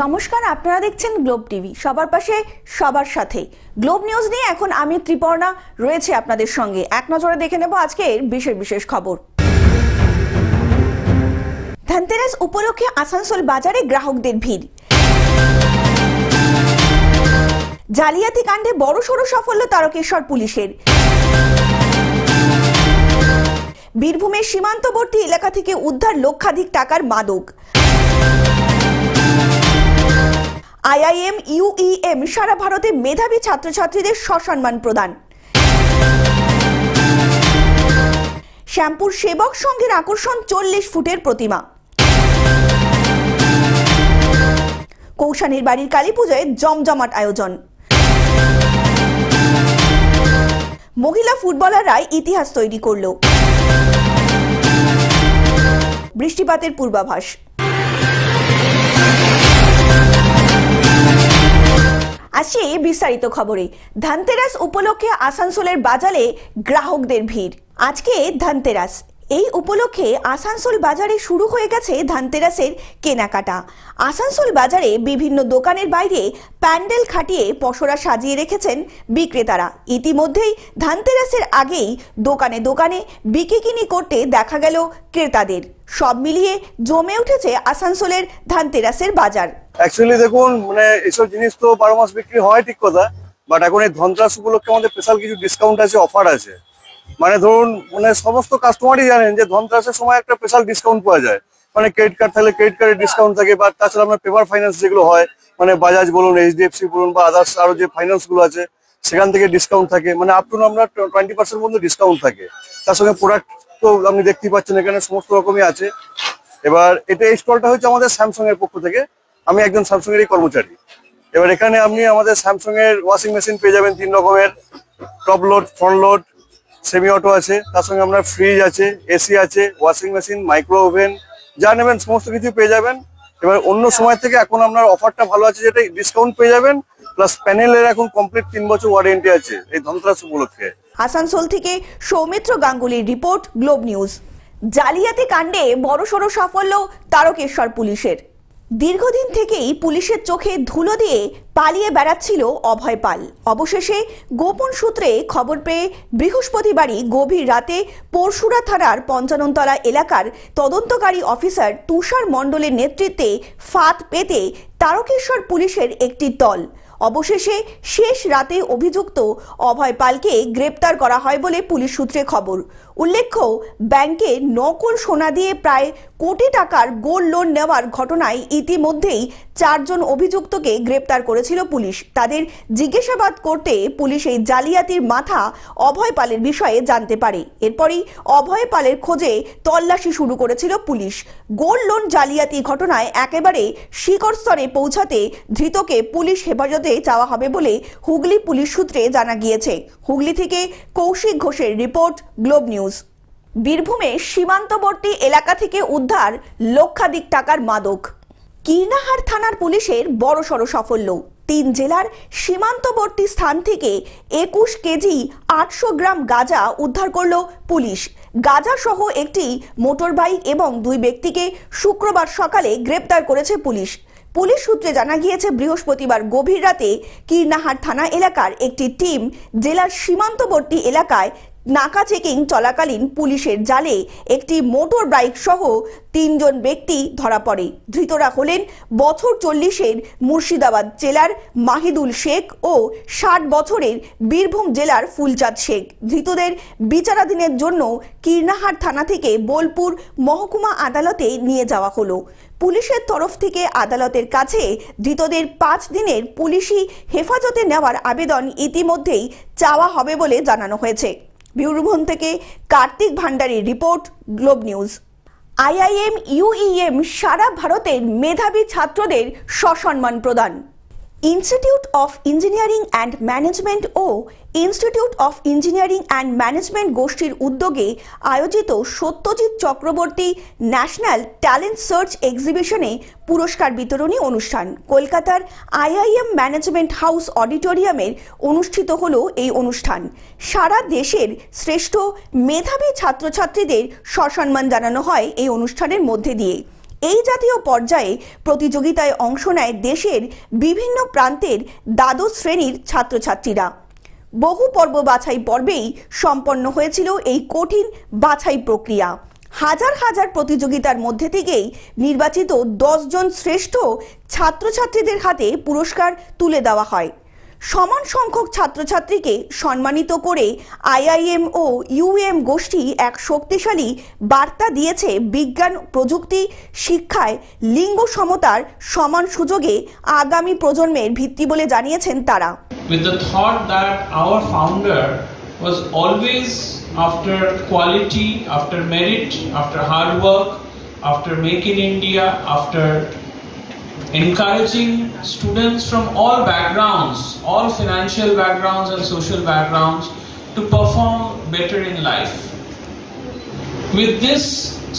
নমস্কার, আপনারা দেখছেন গ্লোব টিভি। সবার পাশে সবার সাথে গ্লোব নিউজ নিয়ে এখন আমি ত্রিপর্ণা রয়েছে আপনাদের সঙ্গে। এক নজরে দেখে নেব আজকের বিশেষ বিশেষ খবর। ধনতেরাস উপলক্ষে আসানসোল বাজারে গ্রাহকদের ভিড়। জালিয়াতি কাণ্ডে বড়সড় সাফল্য তারকেশ্বর পুলিশের। বীরভূমের সীমান্তবর্তী এলাকা থেকে উদ্ধার লক্ষাধিক টাকার মাদক। আইআইএম ইউইএম সারা ভারতে মেধাবী ছাত্রছাত্রীদের সসম্মান প্রদান। শ্যামপুর সেবক সংঘের আকর্ষণ 40 ফুটের প্রতিমা। কৌশানীর বাড়ির কালী পুজোয় জমজমাট আয়োজন। মহিলা ফুটবলাররাই ইতিহাস তৈরি করল। বৃষ্টিপাতের পূর্বাভাস। আসি বিস্তারিত খবরে। ধনতেরাস উপলক্ষে আসানসোলের বাজারে গ্রাহকদের ভিড়। আজকে ধনতেরাস, এই উপলক্ষে আসানসোল বাজারে শুরু হয়ে গেছে ধনতেরাসের কেনাকাটা। আসানসোল বাজারে বিভিন্ন দোকানের বাইরে প্যান্ডেল খাটিয়ে পসরা সাজিয়ে রেখেছেন বিক্রেতারা। ইতিমধ্যেই ধনতেরাসের আগেই দোকানে দোকানে বিক্রি করতে দেখা গেল ক্রেতাদের। সব মিলিয়ে জমে উঠেছে আসানসোলের ধনতেরাসের বাজার। অ্যাকচুয়ালি দেখুন, এইসব জিনিস তো 12 মাস বিক্রি হয় ঠিক কথা, বাট এখন এই ধনতেরাস উপলক্ষে আমাদের স্পেশাল কিছু ডিসকাউন্ট আছে, অফার আছে। ধরুন সমস্ত কাস্টমারই জানেন যে ধনতেরাসের সময় একটা স্পেশাল ডিসকাউন্ট পাওয়া যায়। ক্রেডিট কার্ড থাকলে ক্রেডিট কার্ডের ডিসকাউন্ট থাকে, বা তাছাড়া আমরা পেপার ফাইন্যান্স যেগুলো হয়, বাজাজ বলুন, এইচডিএফসি বলুন, বা আদার্স আরো যে ফাইন্যান্স গুলো আছে সেখান থেকে ডিসকাউন্ট থাকে। আপ টু আমরা 20% পর্যন্ত ডিসকাউন্ট থাকে। তার সঙ্গে প্রোডাক্ট তো আপনি দেখতেই পাচ্ছেন, এখানে সমস্ত রকমই আছে। এবার এই স্টলটা হচ্ছে আমাদের স্যামসাং এর পক্ষ থেকে। আমি একজন স্যামসাং এরই কর্মচারী। এবার এখানে আপনি আমাদের স্যামসাং এর ওয়াশিং মেশিন পেয়ে যাবেন 3 রকমের। Top load, front load, semi auto আছে। তার সঙ্গে আপনার ফ্রিজ আছে, এসি আছে, ওয়াশিং মেশিন, মাইক্রো ওভেন, যা নেবেন সমস্ত কিছু পেয়ে যাবেন। এবার অন্য সময় থেকে এখন আপনার অফারটা ভালো আছে, যেটা ডিসকাউন্ট পেয়ে যাবেন, প্লাস প্যানেলের এখন কমপ্লিট 3 বছর ওয়ারেন্টি আছে এই ধনতেরাস উপলক্ষে। আসানসোল থেকে সৌমিত্র গাঙ্গুলির রিপোর্ট, গ্লোব নিউজ। জালিয়াতি কাণ্ডে বড়সড় সাফল্য তারকেশ্বর পুলিশের। দীর্ঘদিন থেকেই পুলিশের চোখে ধুলো দিয়ে পালিয়ে বেড়াচ্ছিল অভয় পাল। অবশেষে গোপন সূত্রে খবর পেয়ে বৃহস্পতিবারই গভীর রাতে পরশুরা থানার 55 তলা এলাকার তদন্তকারী অফিসার তুষার মণ্ডলের নেতৃত্বে ফাঁদ পেতে তারকেশ্বর পুলিশের একটি দল। অবশেষে শেষ রাতে অভিযুক্ত অভয় পালকে গ্রেপ্তার করা হয় বলে পুলিশ সূত্রে খবর। উল্লেখ্য, ব্যাংকে নকল সোনা দিয়ে প্রায় কোটি টাকার গোল্ড লোন নেওয়ার ঘটনায় ইতিমধ্যেই 4 জন অভিযুক্তকে গ্রেপ্তার করেছিল পুলিশ। তাদের জিজ্ঞাসাবাদ করতে পুলিশ এই জালিয়াতির মাথা অভয় পালের বিষয়ে জানতে পারে। এরপরই অভয় পালের খোঁজে তল্লাশি শুরু করেছিল পুলিশ। গোল্ড লোন জালিয়াতি ঘটনায় একেবারে শিকড় স্তরে পৌঁছাতে ধৃতকে পুলিশ হেফাজতে চাওয়া হবে বলে হুগলি পুলিশ সূত্রে জানা গিয়েছে। হুগলি থেকে কৌশিক ঘোষের রিপোর্ট, গ্লোব নিউজ। বীরভূমে সীমান্তবর্তী এলাকা থেকে উদ্ধার লক্ষাধিক টাকার মাদক। কীর্ণাহার থানার পুলিশের বড়সড় সাফল্য। 3 জেলার সীমান্তবর্তী স্থান থেকে 21 কেজি 800 গ্রাম গাঁজা উদ্ধার করল পুলিশ। গাঁজা সহ একটি মোটর বাইক এবং 2 ব্যক্তিকে শুক্রবার সকালে গ্রেপ্তার করেছে পুলিশ। পুলিশ সূত্রে জানা গিয়েছে, বৃহস্পতিবার গভীর রাতে কীর্ণাহার থানা এলাকার একটি টিম জেলার সীমান্তবর্তী এলাকায় নাকা চেকিং চলাকালীন পুলিশের জালে একটি মোটর বাইক সহ 3 জন ব্যক্তি ধরা পড়ে। ধৃতরা হলেন বছর 40-এর মুর্শিদাবাদ জেলার মাহিদুল শেখ ও 60 বছরের বীরভূম জেলার ফুলচাঁদ শেখ। ধৃতদের বিচারাধীনের জন্য কীর্ণাহার থানা থেকে বোলপুর মহকুমা আদালতে নিয়ে যাওয়া হলো। পুলিশের তরফ থেকে আদালতের কাছে ধৃতদের 5 দিনের পুলিশি হেফাজতে নেওয়ার আবেদন ইতিমধ্যেই চাওয়া হবে বলে জানানো হয়েছে। বীরভূম থেকে কার্তিক ভান্ডারীর report, globe news. IIM UEM সারা ভারতের মেধাবী ছাত্রদের সসম্মান প্রদান। Institute of engineering and management ও institute of engineering and management গোষ্ঠীর উদ্যোগে আয়োজিত Satyajit Chakraborty national talent search এক্সিবিশনে পুরস্কার বিতরণী অনুষ্ঠান কলকাতার আইআইএম ম্যানেজমেন্ট হাউস অডিটোরিয়ামের অনুষ্ঠিত হলো। এই অনুষ্ঠান সারা দেশের শ্রেষ্ঠ মেধাবী ছাত্রছাত্রীদের সসম্মান জানানো হয় এই অনুষ্ঠানের মধ্যে দিয়ে। এই জাতীয় পর্যায়ে প্রতিযোগিতায় অংশ নেয় দেশের বিভিন্ন প্রান্তের দ্বাদশ শ্রেণীর ছাত্রছাত্রীরা। বহু পর্ব বাছাই পর্বেই সম্পন্ন হয়েছিল এই কঠিন বাছাই প্রক্রিয়া। হাজার হাজার প্রতিযোগিতার মধ্যে থেকেই নির্বাচিত 10 জন শ্রেষ্ঠ ছাত্রছাত্রীদের হাতে পুরস্কার তুলে দেওয়া হয়। সমান সংখ্যক ছাত্রছাত্রীকে সম্মানিত করে আইআইএম ও ইউএম গোষ্ঠী এক শক্তিশালী বার্তা দিয়েছে বিজ্ঞান প্রযুক্তি শিক্ষায় লিঙ্গ সমতার সমান সুযোগে আগামী প্রজন্মের ভিত্তি বলে জানিয়েছেন তারা। With the thought that our founder was always after quality, after merit, after hard work, after Make in India, after encouraging students from all backgrounds, all financial backgrounds and social backgrounds to perform better in life. With this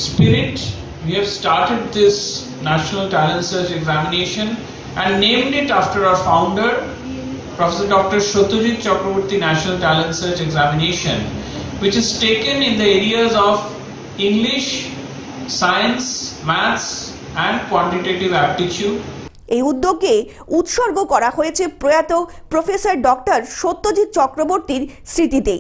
spirit, we have started this National Talent Search Examination and named it after our founder, Professor Dr. Satyajit Chakraborty National Talent Search Examination, which is taken in the areas of English, Science, Maths and Quantitative Aptitude. এই উদ্যোগে উৎসর্গ করা হয়েছে প্রয়াত professor doctor Satyajit চক্রবর্তীর স্মৃতিতে।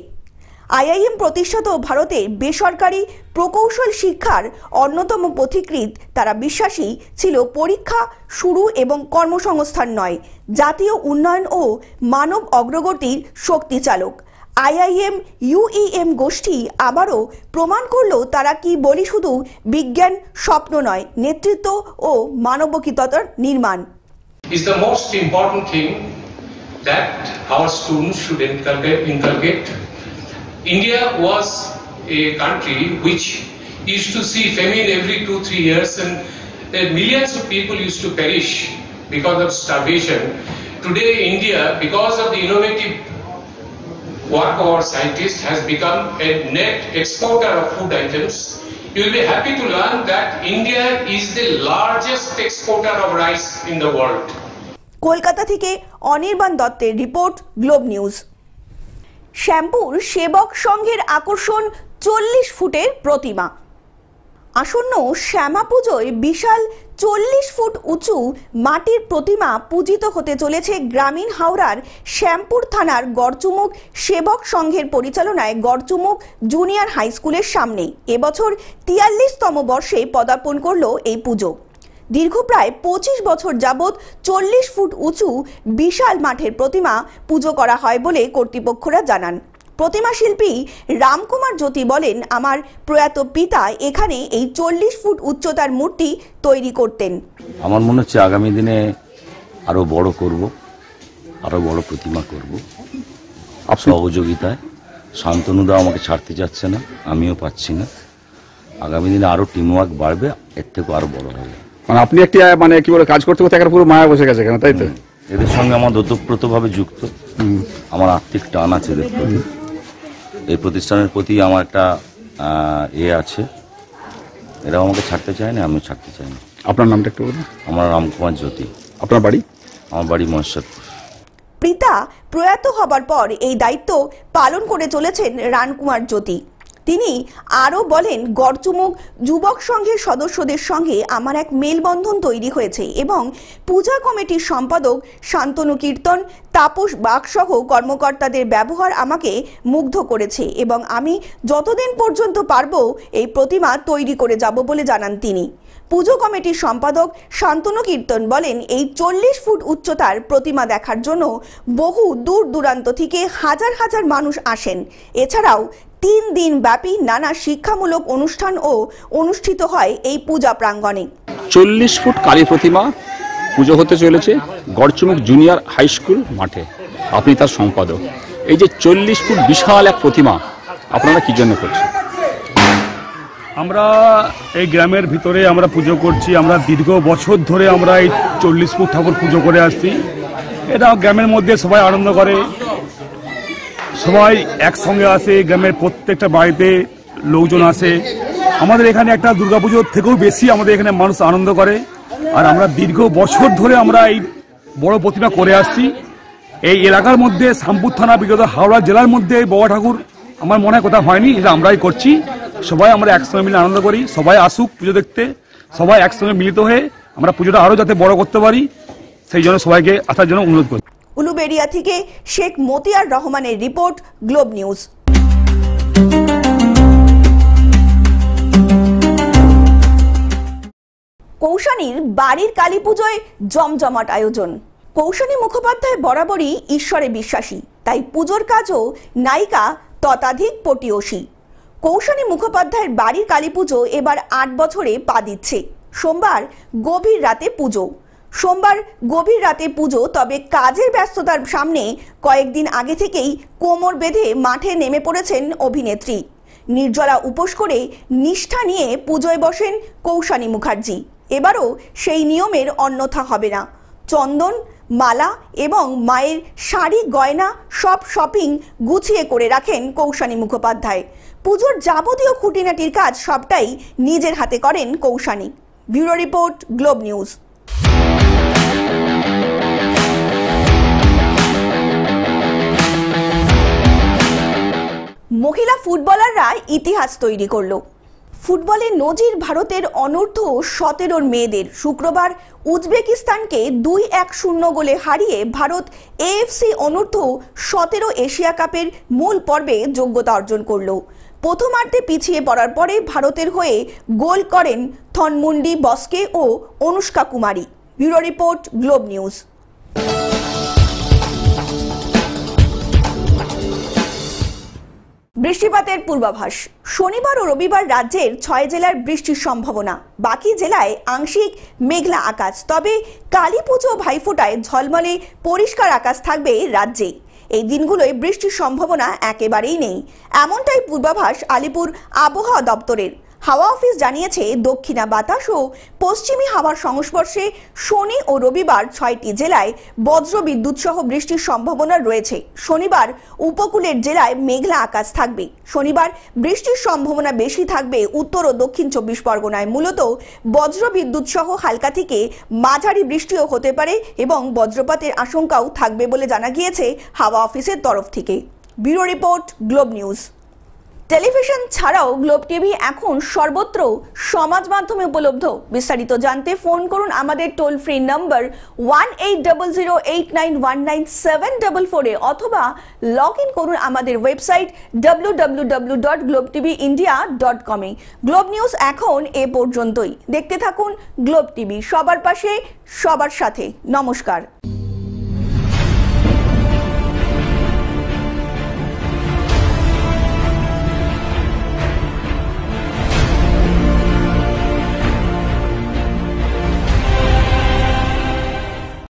IIM প্রতিষ্ঠাত ভারতে বেসরকারি প্রকৌশল শিক্ষার অন্যতম পথিকৃৎ। তারা বিশ্বাসী ছিল পরীক্ষা শুরু এবং কর্মসংস্থান নয়, জাতীয় উন্নয়ন ও মানব অগ্রগতির শক্তিচালক। আইআইএম ইউইএম গোষ্ঠী আবারও প্রমাণ করলো তারা কি বলি শুধু বিজ্ঞান স্বপ্ন নয়, নেতৃত্ব ও মানবিকতার নির্মাণ। Is the most important thing that our students should inculcate. India was a country which used to see famine every 2-3 years, and millions of people used to perish because of starvation. Today India, because of the innovative work of our scientists, has become a net exporter of food items. You will be happy to learn that India is the largest exporter of rice in the world. Kolkata থেকে অনির্বাণ দত্তের report, globe news. Shyampur সেবক সংঘের আকর্ষণ 40 ফুটের প্রতিমা। আসন্ন শ্যামা পুজোয় বিশাল 40 foot উঁচু মাটির প্রতিমা পূজিত হতে চলেছে গ্রামীণ হাওড়ার শ্যামপুর থানার গড়চুমুক সেবক সংঘের পরিচালনায় গড়চুমুক জুনিয়র হাই স্কুলের সামনে। এবছর 43তম বর্ষে পদার্পণ করলো এই পুজো। দীর্ঘ প্রায় 25 বছর যাবৎ 40 ফুট উঁচু বিশাল মাঠের প্রতিমা পুজো করা হয় বলে কর্তৃপক্ষরা জানান। প্রতিমা শিল্পী রামকুমার জ্যোতি বলেন, আমার প্রয়াত পিতা এখানে এই 40 ফুট উচ্চতার মূর্তি তৈরি করতেন। আমার মনে হচ্ছে আগামী দিনে আরো বড় করব, আরো বড় প্রতিমা করব সহযোগিতায়। শান্তনুদা আমাকে ছাড়তে যাচ্ছে না, আমিও পাচ্ছি না। আগামী দিনে আরো টিমওয়ার্ক বাড়বে, এর থেকে আরো বড় হবে। মানে আপনি একটি মানে কি বলে কাজ করতে করতে একটা পুরো মায়া বসে গেছে কেন, তাই তো? এদের সঙ্গে আমার ওতপ্রোতভাবে যুক্ত, আমার আত্মিক টান আছে এদের প্রতি। এই প্রতিষ্ঠানের প্রতি আমার একটা আছে, এরাও আমাকে ছাড়তে চায় না, আমিও ছাড়তে চাই না। আপনার নামটা একটু বলুন। আমার রামকুমার জ্যোতি। আপনার বাড়ি? আমার বাড়ি মহেশ্বরপুর। পিতা প্রয়াত হবার পর এই দায়িত্ব পালন করে চলেছেন রামকুমার জ্যোতি। তিনি আরও বলেন, গড়চুমুক যুবক সংঘের সদস্যদের সঙ্গে আমার এক মেলবন্ধন তৈরি হয়েছে এবং পূজা কমিটির সম্পাদক শান্তনু কীর্তন, তাপস বাগসহ কর্মকর্তাদের ব্যবহার আমাকে মুগ্ধ করেছে এবং আমি যতদিন পর্যন্ত পারবো এই প্রতিমা তৈরি করে যাব বলে জানান তিনি। পুজো কমিটির সম্পাদক শান্তনু কীর্তন বলেন, এই 40 ফুট উচ্চতার প্রতিমা দেখার জন্য বহু দূর দূরান্ত থেকে হাজার হাজার মানুষ আসেন। এছাড়াও 3 দিন ব্যাপী নানা শিক্ষামূলক অনুষ্ঠান ও অনুষ্ঠিত হয় এই পূজা প্রাঙ্গণে। 40 ফুট কালী প্রতিমা পুজো হতে চলেছে গড়চুমুক জুনিয়র হাই স্কুল মাঠে। আপনি তার সম্পাদক। এই যে 40 ফুট বিশাল এক প্রতিমা আপনারা কি জন্য করছেন? আমরা এই গ্রামের ভিতরে আমরা পুজো করছি। আমরা দীর্ঘ বছর ধরে আমরা এই 40 ফুট ঠাকুর পুজো করে আসছি। এটা গ্রামের মধ্যে সবাই আনন্দ করে, সবাই একসঙ্গে আসে, গ্রামের প্রত্যেকটা বাড়িতে লোকজন আসে। আমাদের এখানে একটা দুর্গাপুজোর থেকেও বেশি আমাদের এখানে মানুষ আনন্দ করে। আর আমরা দীর্ঘ বছর ধরে আমরা এই বড় প্রতিমা করে আসছি। এই এলাকার মধ্যে শ্যামপুর থানা বিগত হাওড়া জেলার মধ্যে এই বড় ঠাকুর আমার মনে হয় কোথাও হয়নি, এটা আমরাই করছি। সবাই আমরা একসঙ্গে মিলে আনন্দ করি। সবাই আসুক পুজো দেখতে, সবাই একসঙ্গে মিলিত হয়ে আমরা পুজোটা আরো যাতে বড় করতে পারি সেই জন্য সবাইকে আসার জন্য অনুরোধ করি। উলুবেড়িয়া থেকে শেখ মতিয়ার রহমানের রিপোর্ট, গ্লোব নিউজ। কৌশানীর বাড়ির কালী পুজোয় জমজমাট আয়োজন। কৌশানী মুখোপাধ্যায় বরাবরই ঈশ্বরে বিশ্বাসী, তাই পুজোর কাজও নায়িকা ততাধিক পটিয়সী। কৌশানী মুখোপাধ্যায়ের বাড়ির কালী পুজো এবার 8 বছরে পা দিচ্ছে। সোমবার গভীর রাতে পুজো, তবে কাজের ব্যস্ততার সামনে কয়েকদিন আগে থেকেই কোমর বেঁধে মাঠে নেমে পড়েছেন অভিনেত্রী। নির্জলা উপোস করে নিষ্ঠা নিয়ে পুজোয় বসেন কৌশানী মুখার্জি। এবারও সেই নিয়মের অন্যথা হবে না। চন্দন, মালা এবং মায়ের শাড়ি গয়না সব শপিং গুছিয়ে করে রাখেন কৌশানী মুখোপাধ্যায়। পুজোর যাবতীয় খুঁটিনাটির কাজ সবটাই নিজের হাতে করেন Koushani. Bureau report, globe news. মহিলা ফুটবলাররা ইতিহাস তৈরি করল। ফুটবলে নজির ভারতের অনূর্ধ্ব 17 মেয়েদের শুক্রবার উজবেকিস্তানকে 2-1 গোলে হারিয়ে ভারত এএফসি অনূর্ধ্ব 17 এশিয়া কাপের মূল পর্বে যোগ্যতা অর্জন করল। প্রথমার্ধে পিছিয়ে পড়ার পরে ভারতের হয়ে গোল করেন থনমুন্ডি বস্কে ও Anushka Kumari. Bureau report, globe news. বৃষ্টিপাতের পূর্বাভাস। শনিবার ও রবিবার রাজ্যের 6 জেলার বৃষ্টির সম্ভাবনা, বাকি জেলায় আংশিক মেঘলা আকাশ। তবে কালী পুজো ভাইফোঁটায় ঝলমলে পরিষ্কার আকাশ থাকবে রাজ্যে। এই দিনগুলোয় বৃষ্টির সম্ভাবনা একেবারেই নেই, এমনটাই পূর্বাভাস আলিপুর আবহাওয়া দপ্তরের। হাওয়া অফিস জানিয়েছে, দক্ষিণা বাতাস ও পশ্চিমী হাওয়ার সংস্পর্শে শনি ও রবিবার 6টি জেলায় বজ্র বিদ্যুৎ সহ বৃষ্টির সম্ভাবনা রয়েছে। শনিবার উপকূলের জেলায় মেঘলা আকাশ থাকবে। শনিবার বৃষ্টির সম্ভাবনা বেশি থাকবে উত্তর ও দক্ষিণ 24 পরগনায়। মূলত বজ্র বিদ্যুৎ সহ হালকা থেকে মাঝারি বৃষ্টিও হতে পারে এবং বজ্রপাতের আশঙ্কাও থাকবে বলে জানা গিয়েছে হাওয়া অফিসের তরফ থেকে। Bureau report, globe news. Television ছাড়াও গ্লোব টিভি এখন সর্বত্র সমাজ মাধ্যমে উপলব্ধ। বিস্তারিত জানতে ফোন করুন আমাদের টোল ফ্রি নম্বর 180089197444 অথবা লগ ইন করুন আমাদের ওয়েবসাইট www.globtvindia.com এ। গ্লোব নিউজ এখন এ পর্যন্তই। দেখতে থাকুন গ্লোব টিভি, সবার পাশে সবার সাথে। নমস্কার।